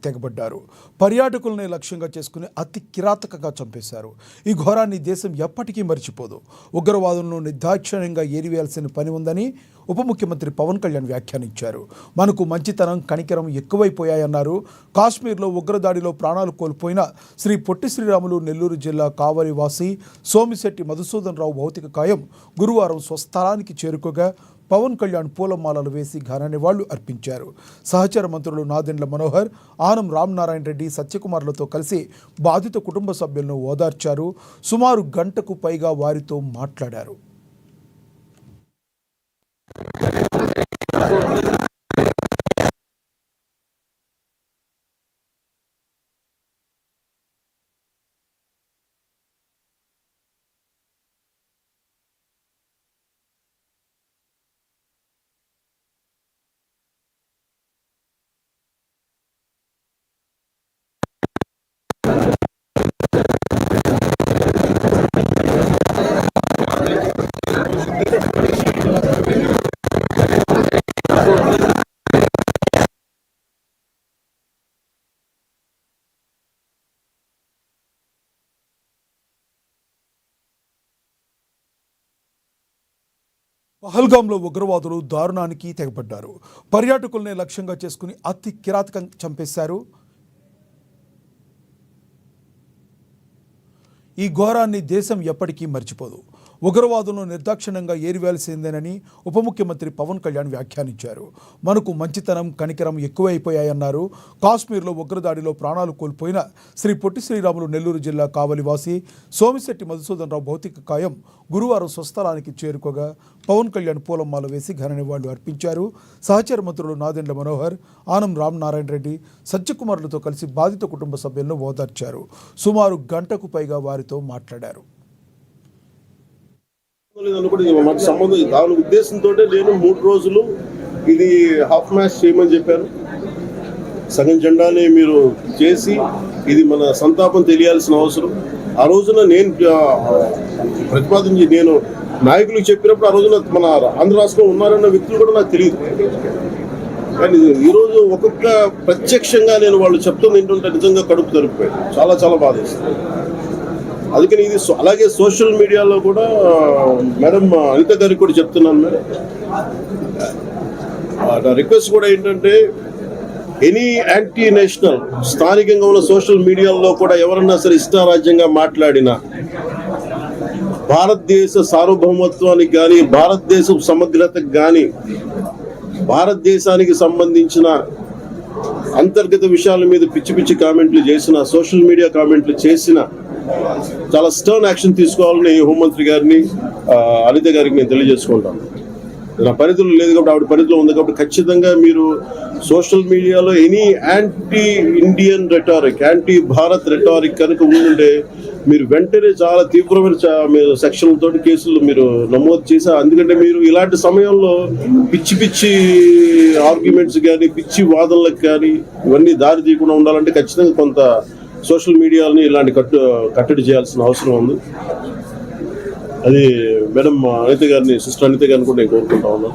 తెగబడ్డారు. పర్యాటకుల్ని లక్ష్యంగా చేసుకుని అతి కిరాతకంగా చంపేశారు. ఈ ఘోరాన్ని దేశం ఎప్పటికీ మర్చిపోదు. ఉగ్రవాదులను నిర్దాక్షిణ్యంగా ఏరివేయాల్సిన పని ఉందని ఉప ముఖ్యమంత్రి పవన్ కళ్యాణ్ వ్యాఖ్యానించారు. మనకు మంచితనం, కనికరం ఎక్కువైపోయాయన్నారు. కాశ్మీర్లో ఉగ్రదాడిలో ప్రాణాలు కోల్పోయిన శ్రీ పొట్టి శ్రీరాములు నెల్లూరు జిల్లా కావలి వాసి సోమిశెట్టి మధుసూదన్ రావు భౌతిక కాయం గురువారం స్వస్థలానికి చేరుకోగా పవన్ కళ్యాణ్ పూలమాలలు వేసి ఘన నివాళులు అర్పించారు. సహచర మంత్రులు నాదెండ్ల మనోహర్, ఆనం రామనారాయణ రెడ్డి, సత్యకుమార్లతో కలిసి బాధిత కుటుంబ సభ్యులను ఓదార్చారు. సుమారు గంటకు పైగా వారితో మాట్లాడారు. పహల్గాంలో ఉగ్రవాదులు దారుణానికి తెగబడ్డారు. పర్యాటకుల్ని లక్ష్యంగా చేసుకుని అతి కిరాతకంగా చంపేశారు. ఈ ఘోరాన్ని దేశం ఎప్పటికీ మర్చిపోదు. ఉగ్రవాదులను నిర్దాక్షిణ్యంగా ఏరివేయాల్సిందేనని ఉప ముఖ్యమంత్రి పవన్ కళ్యాణ్ వ్యాఖ్యానించారు. మనకు మంచితనం, కనికరం ఎక్కువైపోయాయన్నారు. కాశ్మీర్లో ఉగ్రదాడిలో ప్రాణాలు కోల్పోయిన శ్రీ పొట్టి శ్రీరాములు నెల్లూరు జిల్లా కావలివాసి సోమిశెట్టి మధుసూదన్ రావు భౌతిక కాయం గురువారం స్వస్థలానికి చేరుకోగా పవన్ కళ్యాణ్ పూలమాల వేసి ఘన నివాళులు అర్పించారు. సహచర మంత్రులు నాదెండ్ల మనోహర్, ఆనం రామనారాయణ రెడ్డి, సత్యకుమార్లతో కలిసి బాధిత కుటుంబ సభ్యులను ఓదార్చారు. సుమారు గంటకు పైగా వారితో మాట్లాడారు. మాకు సంబంధం దాని ఉద్దేశంతో నేను 3 రోజులు ఇది హాఫ్ మ్యాచ్ చేయమని చెప్పాను. సగం జెండాని మీరు చేసి ఇది మన సంతాపం తెలియాల్సిన అవసరం. ఆ రోజున నేను ప్రతిపాదించి నేను నాయకులకు చెప్పినప్పుడు ఆ రోజున మన ఆంధ్ర రాష్ట్రంలో ఉన్నారన్న వ్యక్తులు కూడా నాకు తెలియదు. కానీ ఈరోజు ఒక్కొక్క ప్రత్యక్షంగా నేను వాళ్ళు చెప్తుంది ఏంటంటే నిజంగా కడుపు తరిగిపోయాడు. చాలా చాలా బాధేస్తుంది. అందుకని ఇది అలాగే సోషల్ మీడియాలో కూడా మేడం అనిత గారికి కూడా చెప్తున్నాను. మేడం నా రిక్వెస్ట్ కూడా ఏంటంటే ఎనీ యాంటీ నేషనల్ స్థానికంగా ఉన్న సోషల్ మీడియాలో కూడా ఎవరన్నా సరే ఇష్టారాజ్యంగా మాట్లాడినా భారతదేశ సార్వభౌమత్వానికి కానీ భారతదేశ సమగ్రతకు కానీ భారతదేశానికి సంబంధించిన అంతర్గత విషయాల మీద పిచ్చి పిచ్చి కామెంట్లు చేసిన సోషల్ మీడియా కామెంట్లు చేసిన చాలా స్టర్న్ యాక్షన్ తీసుకోవాలని హోంమంత్రి గారిని అనిత గారికి నేను తెలియజేసుకుంటాను. నా పరిధిలో లేదు కాబట్టి ఆవిడ పరిధిలో ఉంది కాబట్టి ఖచ్చితంగా మీరు సోషల్ మీడియాలో any anti Indian rhetoric, anti Bharat rhetoric కనుక ఉంటే మీరు వెంటనే చాలా తీవ్రమైన సెక్షన్లతో కేసులు మీరు నమోదు చేశారు. ఎందుకంటే మీరు ఇలాంటి సమయంలో పిచ్చి పిచ్చి ఆర్గ్యుమెంట్స్ కానీ పిచ్చి వాదనలకు కానీ ఇవన్నీ దారి తీయకుండా ఉండాలంటే ఖచ్చితంగా కొంత సోషల్ మీడియాని ఇలాంటి కట్టడి చేయాల్సిన అవసరం ఉంది. అది మేడం అనిత గారిని, సిస్టర్ అనిత గారిని కూడా నేను కోరుకుంటా ఉన్నాను.